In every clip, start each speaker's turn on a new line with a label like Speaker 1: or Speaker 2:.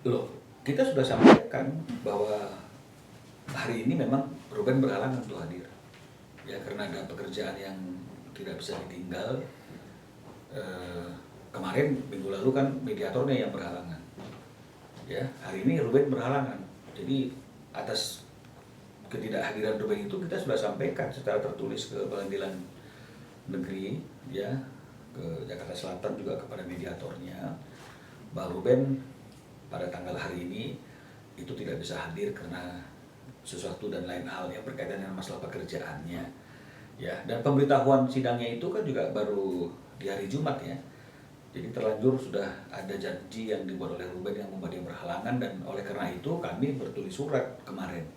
Speaker 1: Loh, kita sudah sampaikan bahwa hari ini memang Ruben berhalangan untuk hadir. Ya, karena ada pekerjaan yang tidak bisa ditinggal. Kemarin minggu lalu kan mediatornya yang berhalangan. Ya, hari ini Ruben berhalangan. Jadi atas ketidakhadiran Ruben itu kita sudah sampaikan secara tertulis ke Pengadilan Negeri, ya, ke Jakarta Selatan juga kepada mediatornya, bahwa Ruben pada tanggal hari ini itu tidak bisa hadir karena sesuatu dan lain hal yang berkaitan dengan masalah pekerjaannya, ya. Dan pemberitahuan sidangnya itu kan juga baru di hari Jumat, ya. Jadi terlanjur sudah ada janji yang dibuat oleh Ruben yang membuat dia berhalangan, dan oleh karena itu kami bertulis surat kemarin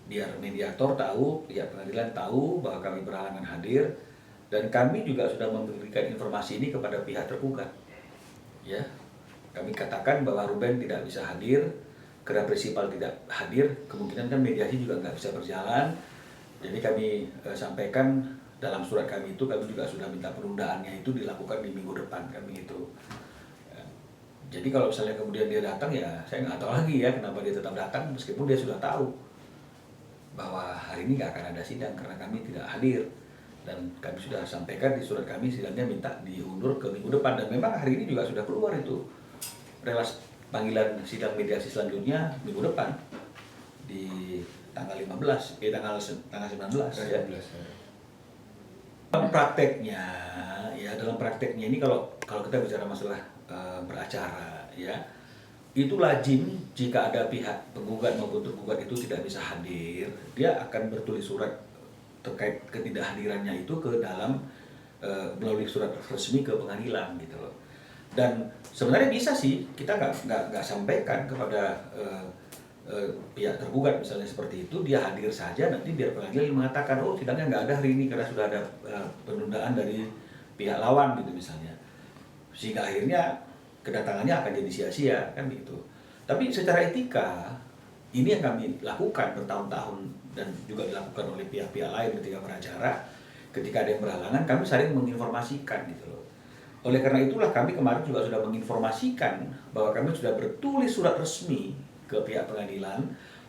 Speaker 1: biar mediator tahu, pihak pengadilan tahu bahwa kami berhalangan hadir, dan kami juga sudah memberikan informasi ini kepada pihak tergugat. Ya, kami katakan bahwa Ruben tidak bisa hadir karena prinsipal tidak hadir, kemungkinan kan mediasi juga nggak bisa berjalan. Jadi kami sampaikan dalam surat kami itu, kami juga sudah minta penundaannya itu dilakukan di minggu depan kami itu. Jadi kalau misalnya kemudian dia datang, ya saya nggak tahu lagi ya kenapa dia tetap datang meskipun dia sudah tahu bahwa hari ini nggak akan ada sidang karena kami tidak hadir. Dan kami sudah sampaikan di surat kami sidangnya minta diundur ke minggu depan, dan memang hari ini juga sudah keluar itu relas panggilan sidang mediasi selanjutnya minggu depan di tanggal 15, tanggal 19 ya. Dalam prakteknya, ya dalam prakteknya ini kalau kita bicara masalah beracara, ya, itu lazim jika ada pihak penggugat maupun tergugat itu tidak bisa hadir, dia akan bertulis surat terkait ketidakhadirannya itu ke dalam melalui surat resmi ke pengadilan gitu loh. Dan sebenarnya bisa sih kita nggak sampaikan kepada pihak tergugat misalnya seperti itu, dia hadir saja, nanti biar pengadilan mengatakan oh sidangnya nggak ada hari ini karena sudah ada penundaan dari pihak lawan gitu misalnya, sehingga akhirnya kedatangannya akan jadi sia-sia kan gitu. Tapi secara etika ini yang kami lakukan bertahun-tahun dan juga dilakukan oleh pihak-pihak lain ketika beracara, ketika ada yang berhalangan kami saling menginformasikan gitu loh. Oleh karena itulah kami kemarin juga sudah menginformasikan bahwa kami sudah bertulis surat resmi ke pihak pengadilan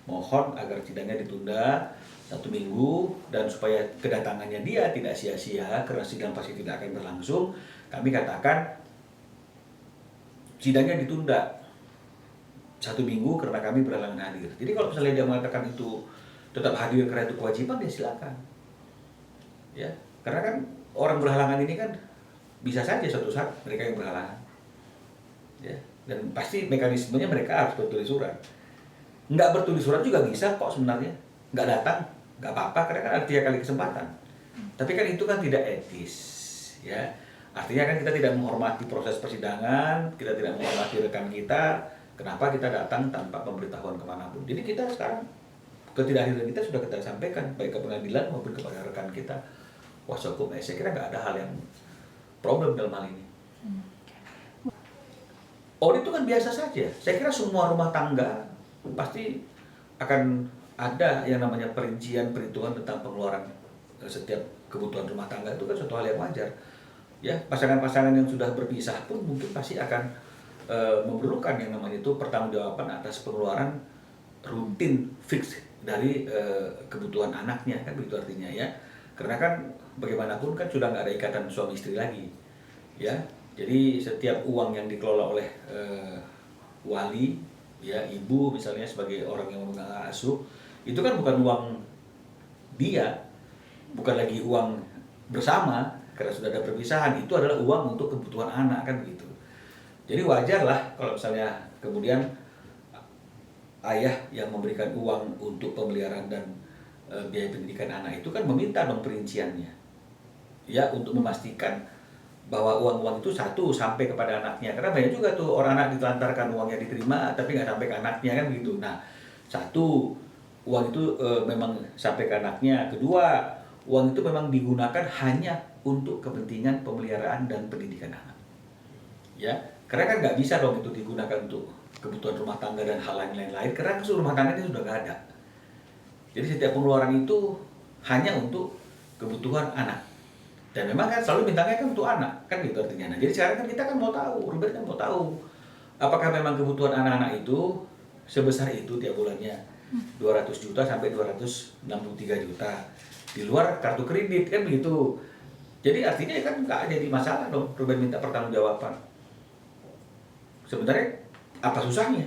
Speaker 1: mohon agar sidangnya ditunda 1 minggu, dan supaya kedatangannya dia tidak sia-sia karena sidang pasti tidak akan berlangsung, kami katakan sidangnya ditunda 1 minggu karena kami berhalangan hadir. Jadi kalau misalnya dia mengatakan itu tetap hadir karena itu kewajiban, ya silakan. Ya, karena kan orang berhalangan ini kan bisa saja suatu saat mereka yang berhalangan. Ya, dan pasti mekanismenya mereka harus bertulis surat. Nggak bertulis surat juga bisa kok sebenarnya. Nggak datang, nggak apa-apa karena kan ada 3 kali kesempatan. Tapi kan itu kan tidak etis. Ya, artinya kan kita tidak menghormati proses persidangan, kita tidak menghormati rekan kita. Kenapa kita datang tanpa pemberitahuan kemanapun? Jadi kita sekarang ketidakhadiran kita sudah kita sampaikan baik ke pengadilan maupun kepada rekan kita kuasa hukum. Saya kira nggak ada hal yang problem dalam hal ini. Audit itu kan biasa saja. Saya kira semua rumah tangga pasti akan ada yang namanya perincian perhitungan tentang pengeluaran setiap kebutuhan rumah tangga, itu kan suatu hal yang wajar. Ya, pasangan-pasangan yang sudah berpisah pun mungkin pasti akan memerlukan yang namanya itu pertanggungjawaban atas pengeluaran rutin fix dari kebutuhan anaknya, kan begitu artinya ya. Karena kan bagaimanapun kan sudah nggak ada ikatan suami istri lagi, ya. Jadi setiap uang yang dikelola oleh wali, ya ibu misalnya sebagai orang yang memegang asuh, itu kan bukan uang dia, bukan lagi uang bersama karena sudah ada perpisahan, itu adalah uang untuk kebutuhan anak, kan begitu. Jadi wajar lah kalau misalnya kemudian ayah yang memberikan uang untuk pemeliharaan dan biaya pendidikan anak itu kan meminta dong perinciannya, ya, untuk memastikan bahwa uang-uang itu satu sampai kepada anaknya, karena banyak juga tuh orang anak ditelantarkan uangnya diterima tapi nggak sampai ke anaknya, kan begitu. Nah, satu, uang itu memang sampai ke anaknya. Kedua, uang itu memang digunakan hanya untuk kepentingan pemeliharaan dan pendidikan anak, ya, karena kan nggak bisa dong itu digunakan untuk kebutuhan rumah tangga dan hal lain-lain karena keseluruhan rumah tangga itu sudah nggak ada. Jadi setiap pengeluaran itu hanya untuk kebutuhan anak. Dan memang kan selalu mintanya kan untuk anak, kan gitu artinya. Nah, jadi sekarang kan kita kan mau tahu, Ruben kan mau tahu apakah memang kebutuhan anak-anak itu sebesar itu tiap bulannya 200 juta sampai 263 juta di luar kartu kredit kan begitu. Jadi artinya kan nggak jadi masalah dong Ruben minta pertanggungjawaban. Sebenarnya apa susahnya?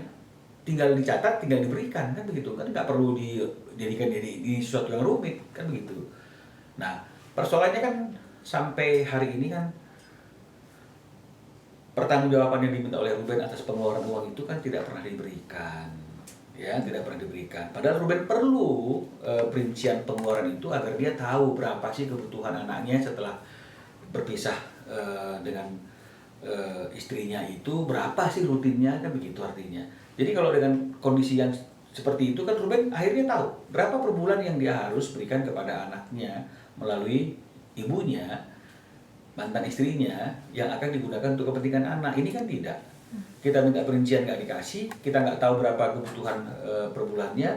Speaker 1: Tinggal dicatat, tinggal diberikan kan begitu kan, nggak perlu dijadikan di sesuatu yang rumit kan begitu. Nah persoalannya kan sampai hari ini kan pertanggungjawaban yang diminta oleh Ruben atas pengeluaran uang itu kan tidak pernah diberikan, ya tidak pernah diberikan. Padahal Ruben perlu perincian pengeluaran itu agar dia tahu berapa sih kebutuhan anaknya setelah berpisah dengan istrinya itu, berapa sih rutinnya kan begitu artinya. Jadi kalau dengan kondisi yang seperti itu kan Ruben akhirnya tahu berapa per bulan yang dia harus berikan kepada anaknya melalui ibunya, mantan istrinya, yang akan digunakan untuk kepentingan anak. Ini kan tidak. Kita minta perincian nggak dikasih, kita nggak tahu berapa kebutuhan per bulannya,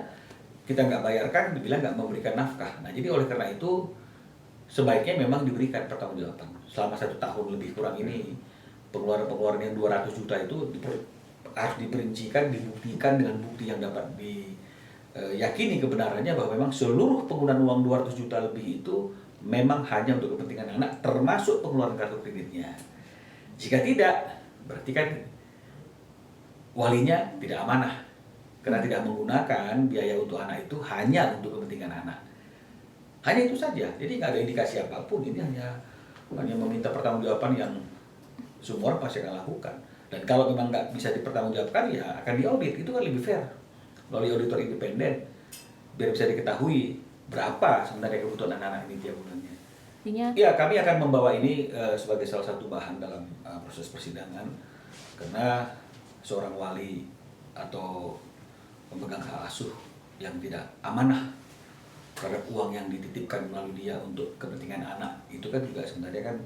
Speaker 1: kita nggak bayarkan, dibilang nggak memberikan nafkah. Nah jadi oleh karena itu sebaiknya memang diberikan pertanggungjawaban. Selama 1 tahun lebih kurang ini pengeluaran-pengeluaran yang 200 juta itu harus diperincikan, dibuktikan dengan bukti yang dapat diyakini kebenarannya bahwa memang seluruh penggunaan uang 200 juta lebih itu memang hanya untuk kepentingan anak, termasuk pengeluaran kartu kreditnya. Jika tidak, berarti kan walinya tidak amanah karena tidak menggunakan biaya untuk anak itu hanya untuk kepentingan anak. Hanya itu saja. Jadi nggak ada indikasi apapun. Ini hanya meminta pertanggungjawaban yang semua orang pasti akan lakukan. Dan kalau memang nggak bisa dipertanggungjawabkan, ya akan diaudit. Itu kan lebih fair melalui auditor independen, biar bisa diketahui berapa sebenarnya kebutuhan anak-anak ini tiap bulannya. Ya, kami akan membawa ini sebagai salah satu bahan dalam proses persidangan, karena seorang wali atau pemegang hak asuh yang tidak amanah terhadap uang yang dititipkan melalui dia untuk kepentingan anak, itu kan juga sebenarnya kan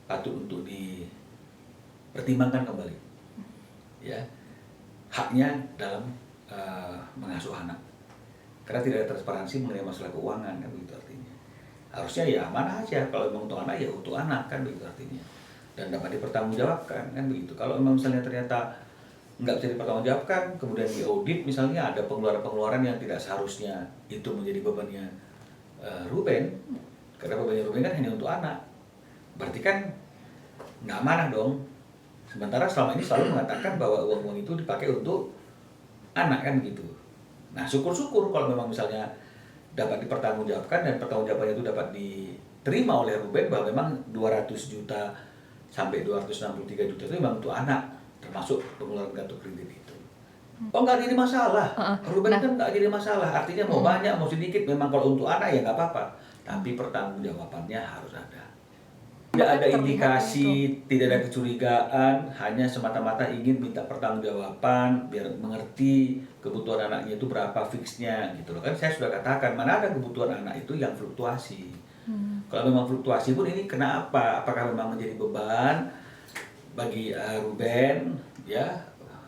Speaker 1: patut untuk dipertimbangkan kembali, ya, haknya dalam mengasuh anak, karena tidak ada transparansi mengenai masalah keuangan kan begitu artinya. Harusnya ya amanah aja, kalau memang untuk anak ya untuk anak kan begitu artinya, dan dapat dipertanggungjawabkan kan begitu. Kalau memang misalnya ternyata nggak bisa dipertanggungjawabkan, kemudian diaudit misalnya ada pengeluaran-pengeluaran yang tidak seharusnya itu menjadi bebannya Ruben, karena bebannya Ruben kan hanya untuk anak, berarti kan nggak amanah dong. Sementara selama ini selalu mengatakan bahwa uang-uang itu dipakai untuk anak kan gitu. Nah syukur-syukur kalau memang misalnya dapat dipertanggungjawabkan dan pertanggungjawabannya itu dapat diterima oleh Ruben bahwa memang 200 juta sampai 263 juta itu memang untuk anak, termasuk pengeluaran kartu kredit itu. Oh nggak jadi masalah, Ruben kan nggak jadi masalah. Artinya mau banyak mau sedikit, memang kalau untuk anak ya nggak apa-apa, tapi pertanggungjawabannya harus ada. Tidak ada indikasi, tidak ada kecurigaan, hanya semata-mata ingin minta pertanggungjawaban biar mengerti kebutuhan anaknya itu berapa fixnya gitu loh. Kan saya sudah katakan mana ada kebutuhan anak itu yang fluktuasi. Kalau memang fluktuasi pun ini kenapa? Apakah memang menjadi beban bagi Ruben, ya?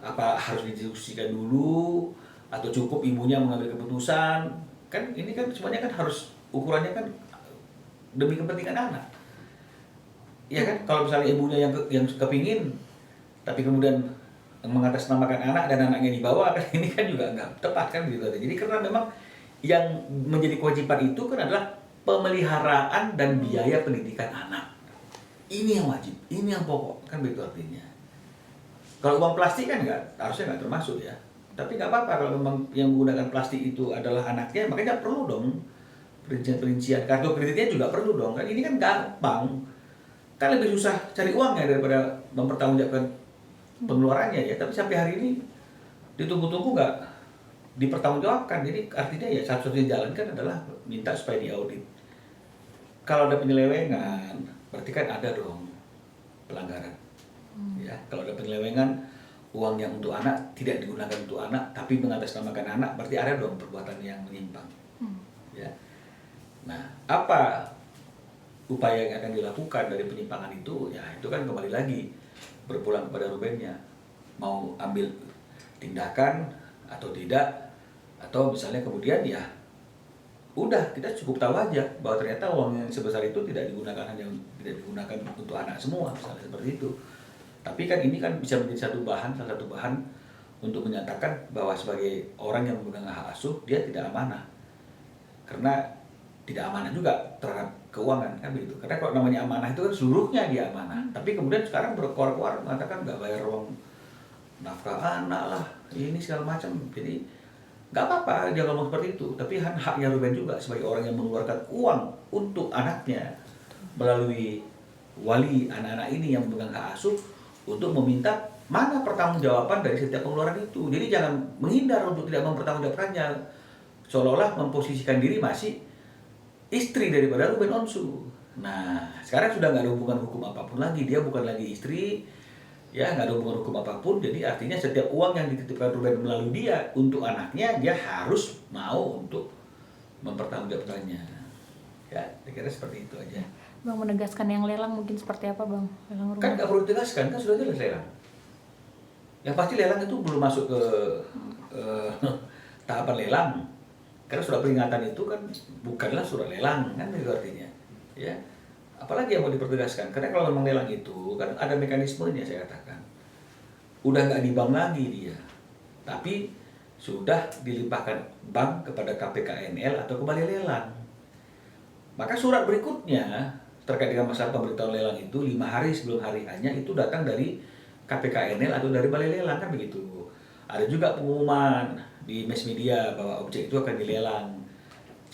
Speaker 1: Apa harus didiskusikan dulu atau cukup ibunya mengambil keputusan? Kan ini kan semuanya kan harus ukurannya kan demi kepentingan anak. Ya kan, kalau misalnya ibunya yang kepingin, tapi kemudian mengatasnamakan anak dan anaknya dibawa, kan ini kan juga nggak tepat kan gitu. Jadi karena memang yang menjadi kewajiban itu kan adalah pemeliharaan dan biaya pendidikan anak. Ini yang wajib, ini yang pokok kan begitu artinya. Kalau uang plastik kan harusnya nggak termasuk ya. Tapi nggak apa-apa kalau memang yang menggunakan plastik itu adalah anaknya, makanya perlu dong perincian kartu kreditnya juga perlu dong. Kan ini kan gampang. Kan lebih susah cari uangnya daripada mempertanggungjawabkan pengeluarannya ya. Tapi sampai hari ini ditunggu-tunggu nggak dipertanggungjawabkan. Jadi artinya ya satu-satunya jalan kan adalah minta supaya diaudit. Kalau ada penyelewengan, berarti kan ada dong pelanggaran. Ya, kalau ada penyelewengan, uang yang untuk anak tidak digunakan untuk anak, tapi mengatasnamakan anak, berarti ada dong perbuatan yang menyimpang. Ya. Nah, apa upaya yang akan dilakukan dari penyimpangan itu, ya itu kan kembali lagi berpulang kepada Rubennya, mau ambil tindakan atau tidak, atau misalnya kemudian ya udah kita cukup tahu aja bahwa ternyata uang yang sebesar itu tidak digunakan untuk anak semua, misalnya seperti itu. Tapi kan ini kan bisa menjadi salah satu bahan untuk menyatakan bahwa sebagai orang yang memegang hak asuh dia tidak amanah. Karena tidak amanah juga terhadap keuangan kan begitu. Karena kalau namanya amanah itu kan seluruhnya dia amanah. Tapi kemudian sekarang berkoar-koar mengatakan nggak bayar uang nafkah anak lah, ini segala macam. Jadi nggak apa-apa dia ngomong seperti itu. Tapi haknya Ruben juga sebagai orang yang mengeluarkan uang untuk anaknya melalui wali anak-anak ini yang memegang hak asuh untuk meminta mana pertanggungjawaban dari setiap pengeluaran itu. Jadi jangan menghindar untuk tidak mempertanggungjawabkannya, seolah-olah memposisikan diri masih istri daripada Ruben Onsu. Nah, sekarang sudah nggak ada hubungan hukum apapun lagi, dia bukan lagi istri, ya nggak ada hubungan hukum apapun. Jadi artinya setiap uang yang dititipkan Ruben melalui dia untuk anaknya, dia harus mau untuk mempertanggungjawabkannya. Ya, saya kira seperti itu aja.
Speaker 2: Bang, menegaskan yang lelang mungkin seperti apa Bang? Lelang rumah.
Speaker 1: Kan nggak perlu ditegaskan, kan sudah jelas lelang. Yang pasti lelang itu belum masuk ke tahapan lelang. Karena surat peringatan itu kan bukanlah surat lelang, kan itu artinya. Ya. Apalagi yang mau dipertegaskan, karena kalau memang lelang itu kan ada mekanismenya saya katakan. Udah nggak di bank lagi dia, tapi sudah dilimpahkan bank kepada KPKNL atau ke balai lelang. Maka surat berikutnya terkait dengan masalah pemberitahuan lelang itu 5 hari sebelum hari hanya itu datang dari KPKNL atau dari balai lelang kan begitu. Ada juga pengumuman di mass media bahwa objek itu akan dilelang.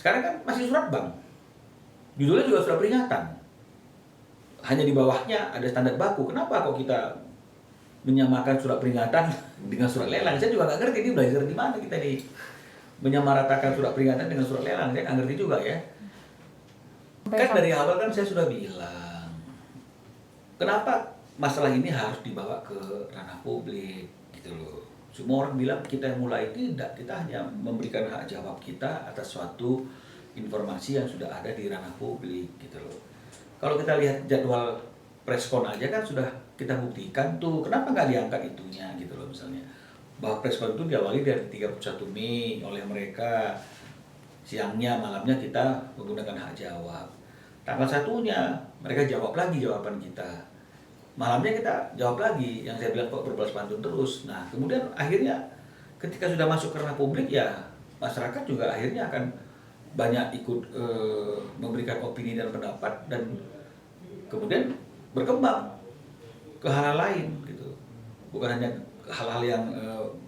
Speaker 1: Sekarang kan masih surat bank. Judulnya juga surat peringatan. Hanya di bawahnya ada standar baku. Kenapa kok kita menyamakan surat peringatan dengan surat lelang? Saya juga nggak ngerti ini belajar di mana kita nih. Menyamaratakan surat peringatan dengan surat lelang. Saya nggak ngerti juga ya. Kan dari awal kan saya sudah bilang, kenapa masalah ini harus dibawa ke ranah publik gitu loh. Semua orang bilang kita yang mulai, tidak, kita hanya memberikan hak jawab kita atas suatu informasi yang sudah ada di ranah publik gitu loh. Kalau kita lihat jadwal preskon aja kan sudah kita buktikan tuh, kenapa nggak diangkat itunya gitu loh misalnya. Bahwa preskon itu diawali dari 31 Mei oleh mereka, siangnya malamnya kita menggunakan hak jawab. Tanggal 1-nya mereka jawab lagi jawaban kita. Malamnya kita jawab lagi, yang saya bilang kok berbalas pantun terus. Nah, kemudian akhirnya ketika sudah masuk ke ranah publik ya masyarakat juga akhirnya akan banyak ikut memberikan opini dan pendapat dan kemudian berkembang ke hal lain gitu. Bukan hanya hal-hal yang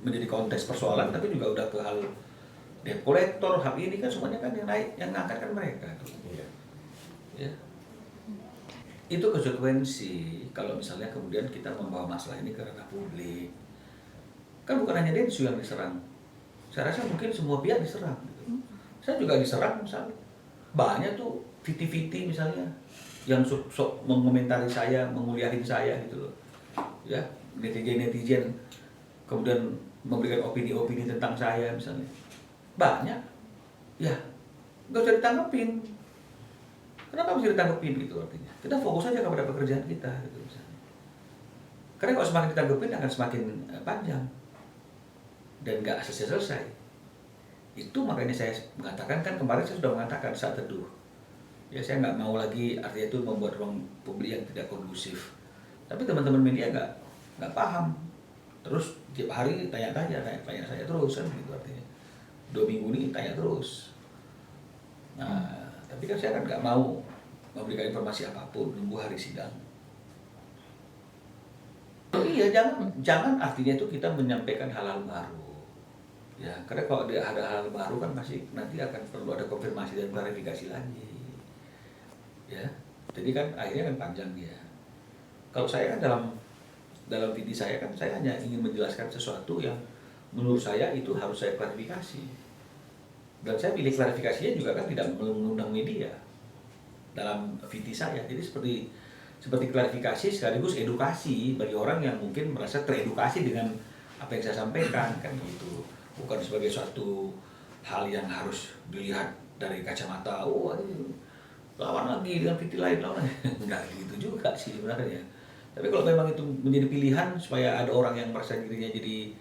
Speaker 1: menjadi konteks persoalan, tapi juga udah ke hal debt collector, hak ini kan semuanya kan yang naik, yang ngangkat kan mereka. Ya. Itu konsekuensi kalau misalnya kemudian kita membawa masalah ini ke ranah publik. Kan bukan hanya Densu yang diserang. Saya rasa mungkin semua pihak diserang. Gitu. Saya juga diserang misalnya. Banyak tuh viti-viti misalnya yang sok mengomentari saya, menguliahin saya gitu loh. Ya, netizen-netizen kemudian memberikan opini-opini tentang saya misalnya. Banyak. Ya, nggak usah ditanggepin. Kenapa mesti ditanggepin gitu artinya? Kita fokus aja kepada pekerjaan kita gitu misalnya. Karena kalau semakin ditanggepin akan semakin panjang dan nggak selesai-selesai. Itu makanya saya mengatakan, kan kemarin saya sudah mengatakan saat teduh. Ya saya nggak mau lagi artinya itu membuat ruang publik yang tidak kondusif. Tapi teman-teman media nggak paham. Terus tiap hari tanya saya terus kan gitu artinya. 2 minggu ini tanya terus. Nah, tapi kan saya kan nggak mau memberikan informasi apapun, nunggu hari sidang. Oh iya, jangan artinya itu kita menyampaikan hal-hal baru. Ya, karena kalau ada hal-hal baru kan pasti nanti akan perlu ada konfirmasi dan klarifikasi lagi. Ya, jadi kan akhirnya kan panjang dia. Kalau saya kan dalam video saya kan saya hanya ingin menjelaskan sesuatu yang menurut saya itu harus saya klarifikasi. Dan saya pilih klarifikasinya juga kan tidak mengundang media dalam VT saya. Jadi seperti klarifikasi sekaligus edukasi bagi orang yang mungkin merasa teredukasi dengan apa yang saya sampaikan kan gitu. Bukan sebagai suatu hal yang harus dilihat dari kacamata lawan lagi dengan VT lain lawan. Enggak gitu juga sih sebenarnya. Tapi kalau memang itu menjadi pilihan supaya ada orang yang merasa dirinya jadi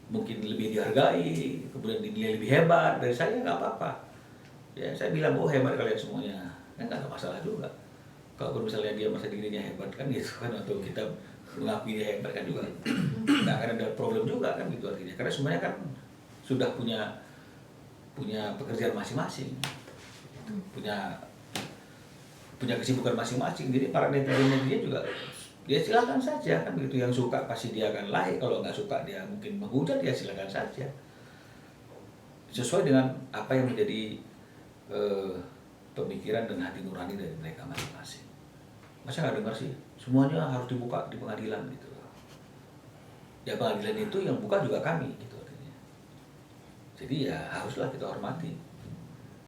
Speaker 1: mungkin lebih dihargai, kemudian dinilai lebih hebat dari saya, nggak apa-apa. Ya saya bilang hebat kalian semuanya, kan nggak ada masalah juga. Kalau misalnya dia merasa dirinya hebat kan gitu kan, atau kita mengakui dia hebat kan juga nggak akan ada problem juga kan gitu artinya, karena semuanya kan sudah punya pekerjaan masing-masing, punya kesibukan masing-masing. Jadi para netizen juga dia silakan saja kan begitu, yang suka pasti dia akan like, kalau nggak suka dia mungkin menghujat, ya silakan saja sesuai dengan apa yang menjadi pemikiran dan hati nurani dari mereka masing-masing. Masa nggak dengar sih semuanya harus dibuka di pengadilan gitu. Ya pengadilan itu yang buka juga kami gitu artinya. Jadi ya haruslah kita hormati